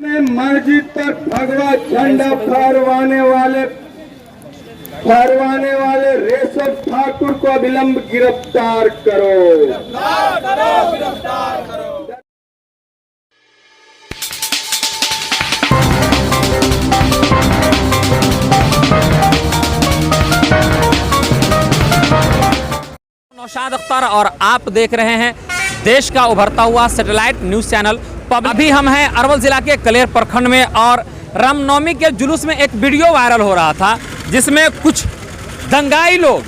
मस्जिद पर भगवा झंडा फहरवाने वाले रेशम ठाकुर को अविलंब गिरफ्तार करो। नौशाद अख्तर और आप देख रहे हैं देश का उभरता हुआ सैटेलाइट न्यूज़ चैनल। अभी हम हैं अरवल जिला के कलेर प्रखंड में और रामनवमी के जुलूस में एक वीडियो वायरल हो रहा था जिसमें कुछ दंगाई लोग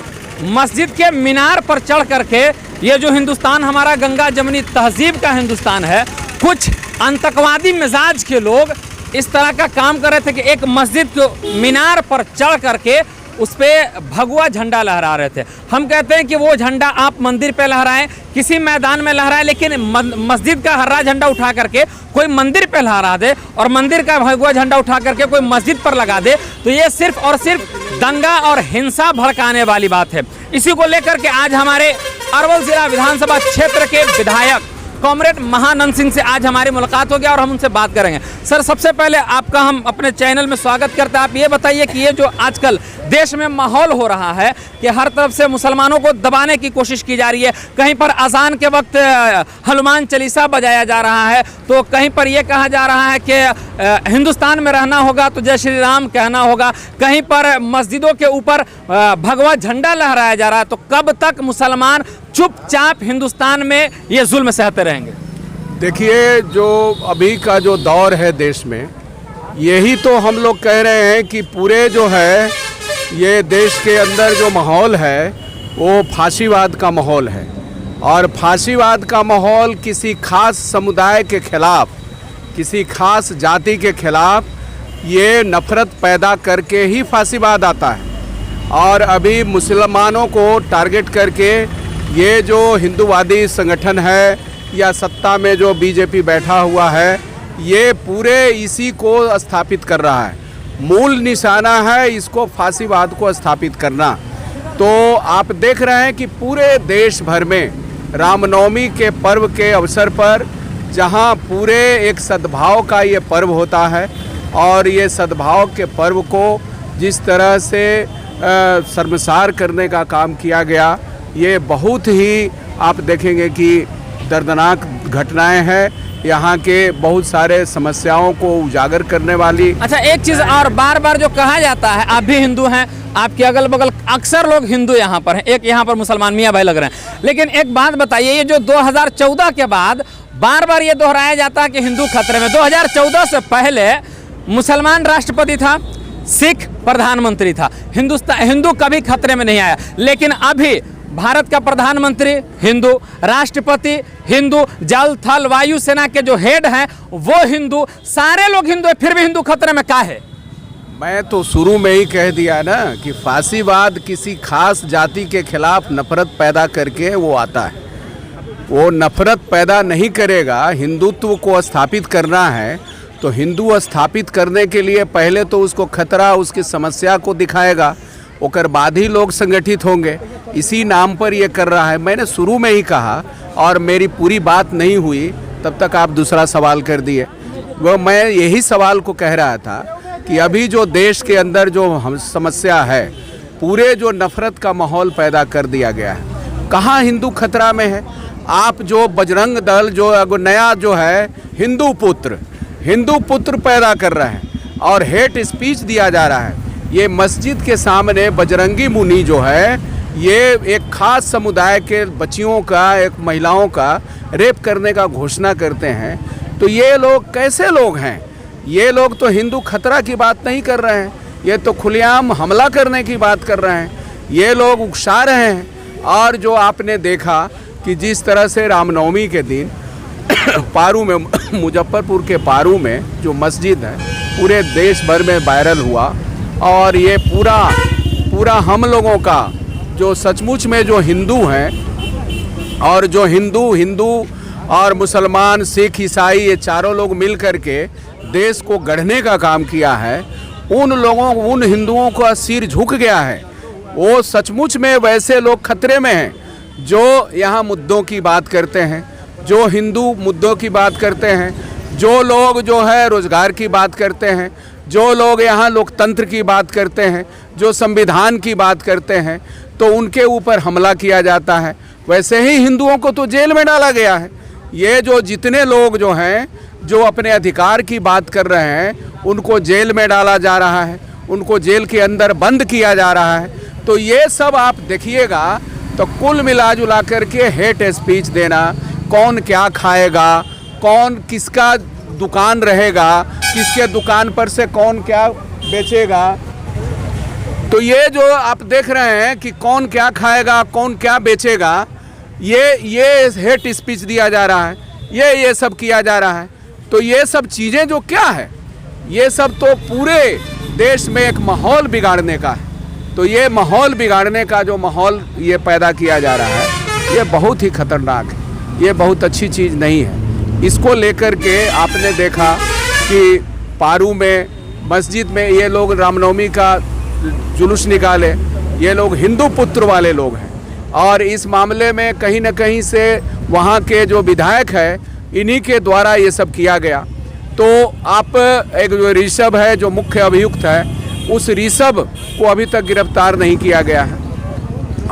मस्जिद के मीनार पर चढ़ करके, ये जो हिंदुस्तान हमारा गंगा जमनी तहजीब का हिंदुस्तान है, कुछ आतंकवादी मिजाज के लोग इस तरह का काम कर रहे थे कि एक मस्जिद के मीनार पर चढ़ करके उस पर भगवा झंडा लहरा रहे थे। हम कहते हैं कि वो झंडा आप मंदिर पे लहराएं, किसी मैदान में लहराएं, लेकिन मस्जिद का हरा झंडा उठा करके कोई मंदिर पे लहरा दे और मंदिर का भगवा झंडा उठा करके कोई मस्जिद पर लगा दे तो ये सिर्फ और सिर्फ दंगा और हिंसा भड़काने वाली बात है। इसी को लेकर के आज हमारे अरवल जिला विधानसभा क्षेत्र के विधायक कॉमरेड महानंद सिंह से आज हमारी मुलाकात हो गया और हम उनसे बात करेंगे। सर, सबसे पहले आपका हम अपने चैनल में स्वागत करते हैं। आप ये बताइए कि ये जो आजकल देश में माहौल हो रहा है कि हर तरफ से मुसलमानों को दबाने की कोशिश की जा रही है, कहीं पर अजान के वक्त हनुमान चालीसा बजाया जा रहा है, तो कहीं पर यह कहा जा रहा है कि हिंदुस्तान में रहना होगा तो जय श्री राम कहना होगा, कहीं पर मस्जिदों के ऊपर भगवा झंडा लहराया जा रहा है, तो कब तक मुसलमान चुपचाप हिंदुस्तान में ये जुल्म सहते रहेंगे? देखिए, जो अभी का जो दौर है देश में, यही तो हम लोग कह रहे हैं कि पूरे जो है ये देश के अंदर जो माहौल है वो फांसीवाद का माहौल है। और फांसीवाद का माहौल किसी खास समुदाय के खिलाफ, किसी खास जाति के खिलाफ ये नफ़रत पैदा करके ही फांसीवाद आता है। और अभी मुसलमानों को टारगेट करके ये जो हिंदूवादी संगठन है या सत्ता में जो बीजेपी बैठा हुआ है, ये पूरे इसी को स्थापित कर रहा है। मूल निशाना है इसको फांसीवाद को स्थापित करना। तो आप देख रहे हैं कि पूरे देश भर में रामनवमी के पर्व के अवसर पर, जहां पूरे एक सद्भाव का ये पर्व होता है और ये सद्भाव के पर्व को जिस तरह से शर्मसार करने का काम किया गया, ये बहुत ही आप देखेंगे कि दर्दनाक घटनाएं हैं, यहाँ के बहुत सारे समस्याओं को उजागर करने वाली। अच्छा, एक चीज़ और बार बार जो कहा जाता है, आप भी हिंदू हैं, आपके अगल बगल अक्सर लोग हिंदू यहाँ पर हैं, एक यहाँ पर मुसलमान मियाँ भाई लग रहे हैं, लेकिन एक बात बताइए, ये जो 2014 के बाद बार बार ये दोहराया जाता है कि हिंदू खतरे में। 2014 से पहले मुसलमान राष्ट्रपति था, सिख प्रधानमंत्री था, हिंदू कभी खतरे में नहीं आया। लेकिन अभी भारत का प्रधानमंत्री हिंदू, राष्ट्रपति हिंदू, जल थल वायु सेना के जो हेड हैं वो हिंदू, सारे लोग हिंदू है, फिर भी हिंदू खतरे में क्या है? मैं तो शुरू में ही कह दिया ना कि फांसीवाद किसी खास जाति के खिलाफ नफरत पैदा करके वो आता है। वो नफरत पैदा नहीं करेगा। हिंदुत्व को स्थापित करना है तो हिंदू स्थापित करने के लिए पहले तो उसको खतरा, उसकी समस्या को दिखाएगा, ओकर बाद ही लोग संगठित होंगे। इसी नाम पर ये कर रहा है। मैंने शुरू में ही कहा और मेरी पूरी बात नहीं हुई तब तक आप दूसरा सवाल कर दिए। वो मैं यही सवाल को कह रहा था कि अभी जो देश के अंदर जो हम समस्या है, पूरे जो नफ़रत का माहौल पैदा कर दिया गया है, कहाँ हिंदू खतरा में है? आप जो बजरंग दल जो नया जो है हिंदू पुत्र पैदा कर रहे हैं और हेट स्पीच दिया जा रहा है। ये मस्जिद के सामने बजरंगी मुनि जो है, ये एक खास समुदाय के बच्चियों का, एक महिलाओं का रेप करने का घोषणा करते हैं। तो ये लोग कैसे लोग हैं? ये लोग तो हिंदू खतरा की बात नहीं कर रहे हैं, ये तो खुलेआम हमला करने की बात कर रहे हैं। ये लोग उकसा रहे हैं। और जो आपने देखा कि जिस तरह से रामनवमी के दिन पारू में, मुजफ्फरपुर के पारू में जो मस्जिद है, पूरे देश भर में वायरल हुआ। और ये पूरा हम लोगों का जो सचमुच में जो हिंदू हैं और जो हिंदू और मुसलमान, सिख, ईसाई, ये चारों लोग मिल कर के देश को गढ़ने का काम किया है, उन हिंदुओं का सिर झुक गया है। वो सचमुच में वैसे लोग खतरे में हैं जो यहाँ मुद्दों की बात करते हैं, जो हिंदू मुद्दों की बात करते हैं, जो लोग जो है रोजगार की बात करते हैं, जो लोग यहाँ लोकतंत्र की बात करते हैं, जो संविधान की बात करते हैं, तो उनके ऊपर हमला किया जाता है। वैसे ही हिंदुओं को तो जेल में डाला गया है। ये जो जितने लोग जो हैं जो अपने अधिकार की बात कर रहे हैं उनको जेल में डाला जा रहा है, उनको जेल के अंदर बंद किया जा रहा है। तो ये सब आप देखिएगा तो कुल मिला जुला करके हेट स्पीच देना, कौन क्या खाएगा, कौन किसका दुकान रहेगा, किसके दुकान पर से कौन क्या बेचेगा, तो ये जो आप देख रहे हैं कि कौन क्या खाएगा, कौन क्या बेचेगा, ये हेट स्पीच दिया जा रहा है, ये सब किया जा रहा है। तो ये सब चीज़ें जो क्या है, ये सब तो पूरे देश में एक माहौल बिगाड़ने का है। तो ये माहौल बिगाड़ने का जो माहौल ये पैदा किया जा रहा है, ये बहुत ही खतरनाक है, ये बहुत अच्छी चीज़ नहीं है। इसको लेकर के आपने देखा कि पारू में मस्जिद में ये लोग रामनवमी का जुलूस निकाले, ये लोग हिंदू पुत्र वाले लोग हैं, और इस मामले में कहीं न कहीं से वहाँ के जो विधायक है इन्हीं के द्वारा ये सब किया गया। तो आप एक जो ऋषभ है जो मुख्य अभियुक्त है, उस ऋषभ को अभी तक गिरफ्तार नहीं किया गया है।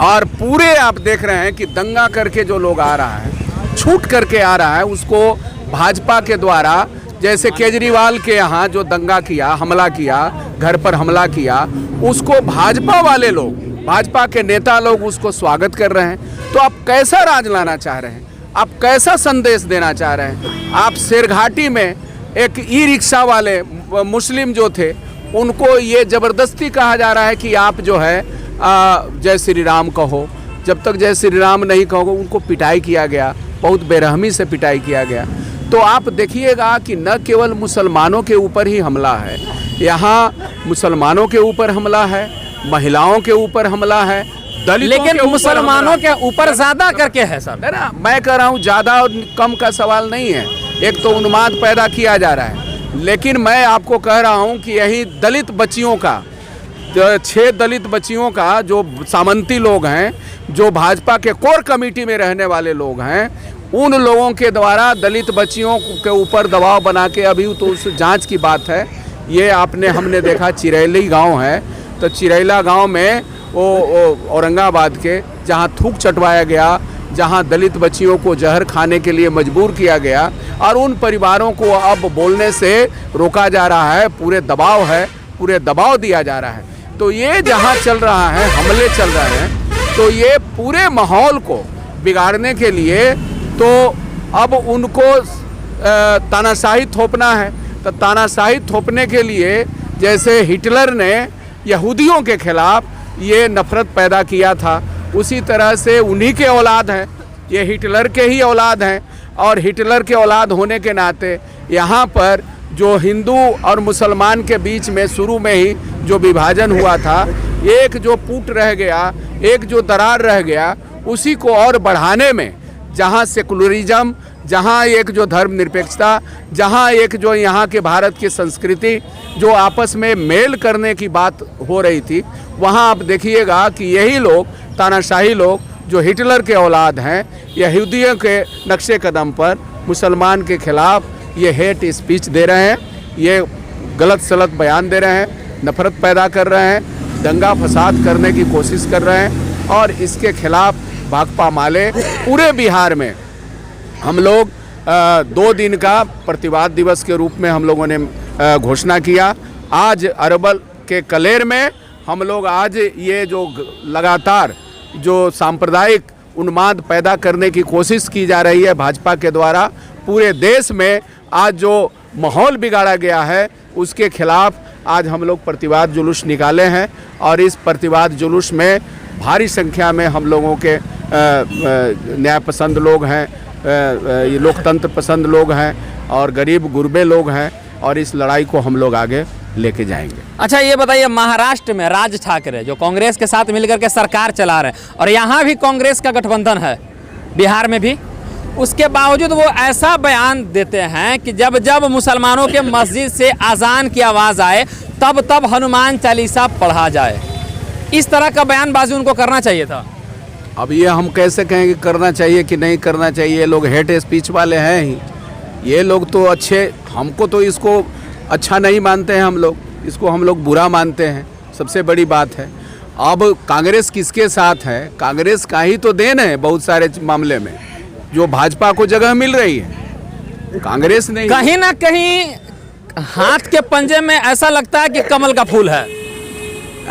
और पूरे आप देख रहे हैं कि दंगा करके जो लोग आ रहा है, छूट करके आ रहा है, उसको भाजपा के द्वारा, जैसे केजरीवाल के यहाँ जो दंगा किया, हमला किया, घर पर हमला किया, उसको भाजपा वाले लोग, भाजपा के नेता लोग उसको स्वागत कर रहे हैं। तो आप कैसा राज लाना चाह रहे हैं, आप कैसा संदेश देना चाह रहे हैं? आप शेरघाटी में एक ई रिक्शा वाले मुस्लिम जो थे उनको ये ज़बरदस्ती कहा जा रहा है कि आप जो है जय श्री राम कहो। जब तक जय श्री राम नहीं कहोगे उनको पिटाई किया गया, बहुत बेरहमी से पिटाई किया गया। तो आप देखिएगा कि न केवल मुसलमानों के ऊपर ही हमला है, यहाँ मुसलमानों के ऊपर हमला है, महिलाओं के ऊपर हमला है, दलितों लेकिन मुसलमानों के ऊपर ज्यादा करके है सर। है ना, मैं कह रहा हूँ ज़्यादा और कम का सवाल नहीं है, एक तो उन्माद पैदा किया जा रहा है। लेकिन मैं आपको कह रहा हूँ कि यही दलित बच्चियों का, 6 दलित बच्चियों का, जो सामंती लोग हैं, जो भाजपा के कोर कमेटी में रहने वाले लोग हैं, उन लोगों के द्वारा दलित बच्चियों के ऊपर दबाव बना के, अभी तो उस जांच की बात है, ये हमने देखा चिरैली गांव है, तो चिरैला गांव में वो औरंगाबाद के जहां थूक चटवाया गया, जहां दलित बच्चियों को जहर खाने के लिए मजबूर किया गया, और उन परिवारों को अब बोलने से रोका जा रहा है, पूरे दबाव दिया जा रहा है। तो ये जहां चल रहा है, हमले चल रहे हैं, तो ये पूरे माहौल को बिगाड़ने के लिए तो अब उनको तानाशाही थोपना है। तो तानाशाही थोपने के लिए जैसे हिटलर ने यहूदियों के खिलाफ ये नफरत पैदा किया था, उसी तरह से उन्हीं के औलाद हैं, ये हिटलर के ही औलाद हैं। और हिटलर के औलाद होने के नाते यहाँ पर जो हिंदू और मुसलमान के बीच में शुरू में ही जो विभाजन हुआ था, एक जो पुट रह गया, एक जो दरार रह गया, उसी को और बढ़ाने में, जहाँ सेकुलरिज्म, जहाँ एक जो धर्मनिरपेक्षता, जहाँ एक जो यहाँ के भारत की संस्कृति जो आपस में मेल करने की बात हो रही थी, वहाँ आप देखिएगा कि यही लोग, तानाशाही लोग जो हिटलर के औलाद हैं, यहूदियों के नक्शे कदम पर मुसलमान के खिलाफ ये हेट स्पीच दे रहे हैं, ये गलत सलत बयान दे रहे हैं, नफरत पैदा कर रहे हैं, दंगा फसाद करने की कोशिश कर रहे हैं। और इसके खिलाफ भाकपा माले पूरे बिहार में हम लोग 2 दिन का प्रतिवाद दिवस के रूप में हम लोगों ने घोषणा किया। आज अरवल के कलेर में हम लोग आज ये जो लगातार जो सांप्रदायिक उन्माद पैदा करने की कोशिश की जा रही है भाजपा के द्वारा, पूरे देश में आज जो माहौल बिगाड़ा गया है, उसके खिलाफ आज हम लोग प्रतिवाद जुलूस निकाले हैं। और इस प्रतिवाद जुलूस में भारी संख्या में हम लोगों के न्याय पसंद लोग हैं, ये लोकतंत्र पसंद लोग हैं, और गरीब गुरबे लोग हैं, और इस लड़ाई को हम लोग आगे लेके जाएंगे। अच्छा, ये बताइए, महाराष्ट्र में राज ठाकरे जो कांग्रेस के साथ मिलकर के सरकार चला रहे हैं, और यहाँ भी कांग्रेस का गठबंधन है, बिहार में भी, उसके बावजूद वो ऐसा बयान देते हैं कि जब जब मुसलमानों के मस्जिद से अजान की आवाज़ आए तब तब हनुमान चालीसा पढ़ा जाए। इस तरह का बयानबाजी उनको करना चाहिए था। अब ये हम कैसे कहेंगे करना चाहिए कि नहीं करना चाहिए? लोग हेट स्पीच वाले हैं ही, ये लोग तो अच्छे, हमको तो इसको अच्छा नहीं मानते हैं, हम लोग इसको हम लोग बुरा मानते हैं, सबसे बड़ी बात है। अब कांग्रेस किसके साथ है? कांग्रेस का ही तो देन है बहुत सारे मामले में, जो भाजपा को जगह मिल रही है, कांग्रेस नहीं। कहीं ना कहीं हाथ के पंजे में ऐसा लगता है कि कमल का फूल है।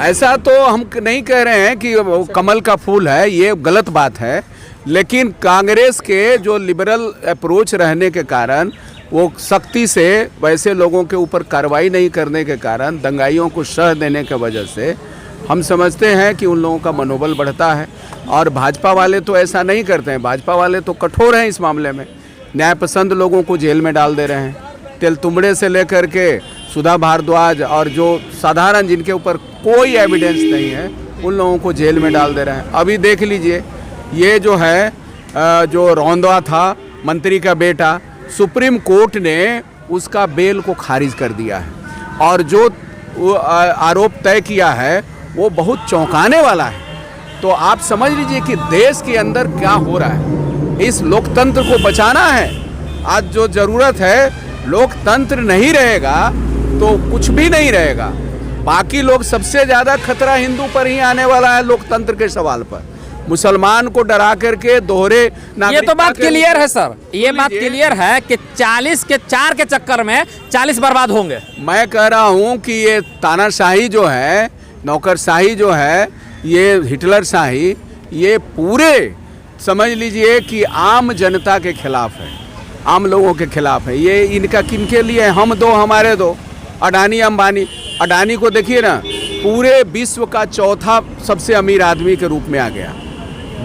ऐसा तो हम नहीं कह रहे हैं कि वो कमल का फूल है, ये गलत बात है, लेकिन कांग्रेस के जो लिबरल अप्रोच रहने के कारण, वो सख्ती से वैसे लोगों के ऊपर कार्रवाई नहीं करने के कारण, दंगाइयों को शह देने की वजह से हम समझते हैं कि उन लोगों का मनोबल बढ़ता है। और भाजपा वाले तो ऐसा नहीं करते हैं, भाजपा वाले तो कठोर हैं इस मामले में, न्यायपसंद लोगों को जेल में डाल दे रहे हैं। तेलतुंबड़े से लेकर के सुधा भारद्वाज और जो साधारण जिनके ऊपर कोई एविडेंस नहीं है, उन लोगों को जेल में डाल दे रहे हैं। अभी देख लीजिए, ये जो है जो रौंदवा था मंत्री का बेटा, सुप्रीम कोर्ट ने उसका बेल को खारिज कर दिया है, और जो आरोप तय किया है वो बहुत चौंकाने वाला है। तो आप समझ लीजिए कि देश के अंदर क्या हो रहा है। इस लोकतंत्र को बचाना है। आज जो ज़रूरत है, लोकतंत्र नहीं रहेगा तो कुछ भी नहीं रहेगा। बाकी लोग, सबसे ज़्यादा खतरा हिंदू पर ही आने वाला है लोकतंत्र के सवाल पर। मुसलमान को डरा करके दोहरे ये तो बात क्लियर है सर, ये बात क्लियर है कि 40 के 4 के चक्कर में 40 बर्बाद होंगे। मैं कह रहा हूँ कि ये तानाशाही जो है, नौकरशाही जो है, ये हिटलर शाही, ये पूरे समझ लीजिए कि आम जनता के खिलाफ है, आम लोगों के खिलाफ है। ये इनका किनके लिए? हम दो हमारे दो, अडानी अंबानी। अडानी को देखिए ना, पूरे विश्व का चौथा सबसे अमीर आदमी के रूप में आ गया।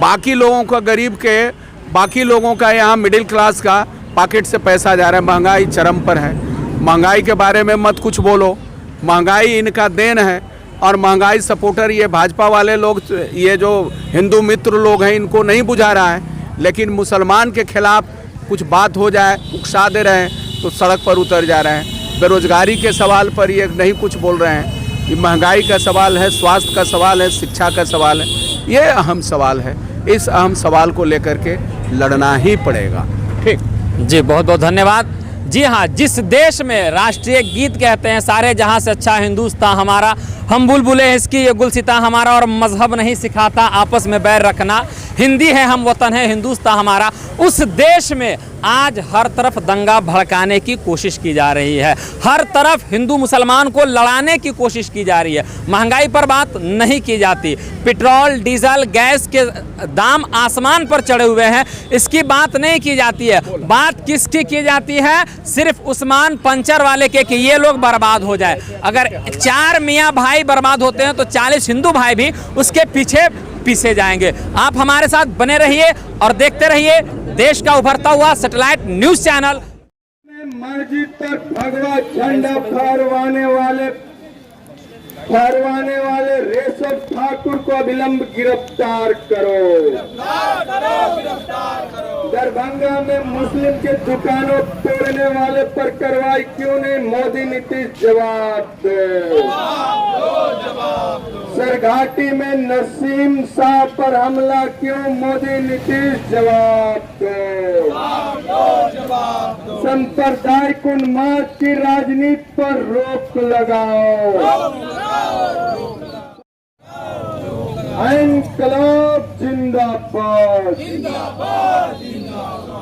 बाकी लोगों का, गरीब के, बाकी लोगों का, यहाँ मिडिल क्लास का पॉकेट से पैसा जा रहा है। महंगाई चरम पर है, महंगाई के बारे में मत कुछ बोलो, महंगाई इनका देन है। और महंगाई सपोर्टर ये भाजपा वाले लोग, ये जो हिंदू मित्र लोग हैं, इनको नहीं बुझा रहा है। लेकिन मुसलमान के खिलाफ कुछ बात हो जाए, उकसा दे रहे हैं तो सड़क पर उतर जा रहे हैं। बेरोजगारी के सवाल पर ये नहीं कुछ बोल रहे हैं। ये महंगाई का सवाल है, स्वास्थ्य का सवाल है, शिक्षा का सवाल है, ये अहम सवाल है। इस अहम सवाल को लेकर के लड़ना ही पड़ेगा। ठीक जी, बहुत बहुत धन्यवाद। जी हाँ, जिस देश में राष्ट्रीय गीत कहते हैं सारे जहाँ से अच्छा हिंदुस्तान हमारा, हम बुलबुलें हैं इसकी ये गुलसिता हमारा, और मजहब नहीं सिखाता आपस में बैर रखना, हिंदी है हम वतन है हिंदुस्तान हमारा, उस देश में आज हर तरफ दंगा भड़काने की कोशिश की जा रही है, हर तरफ हिंदू मुसलमान को लड़ाने की कोशिश की जा रही है। महंगाई पर बात नहीं की जाती, पेट्रोल डीजल गैस के दाम आसमान पर चढ़े हुए हैं, इसकी बात नहीं की जाती है। बात किसकी की जाती है? सिर्फ उस्मान पंचर वाले के कि ये लोग बर्बाद हो जाए। अगर 4 मियाँ भाई बर्बाद होते हैं तो 40 हिंदू भाई भी उसके पीछे पीछे जाएंगे। आप हमारे साथ बने रहिए और देखते रहिए देश का उभरता हुआ सैटेलाइट न्यूज चैनल। मस्जिद पर भगवा झंडा फहरवाने वाले रेशम ठाकुर को अविलंब गिरफ्तार करो। दरभंगा में मुस्लिम के दुकानों तोड़ने वाले पर कार्रवाई क्यों नहीं? मोदी नीतीश जवाब दो। सरघाटी में नसीम शाह पर हमला क्यों? मोदी नीतीश जवाब दो। सांप्रदायिक उन्माद की राजनीति पर रोक लगाओ। इंकलाब जिंदाबाद,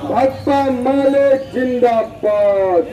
भाकपा माले जिंदाबाद।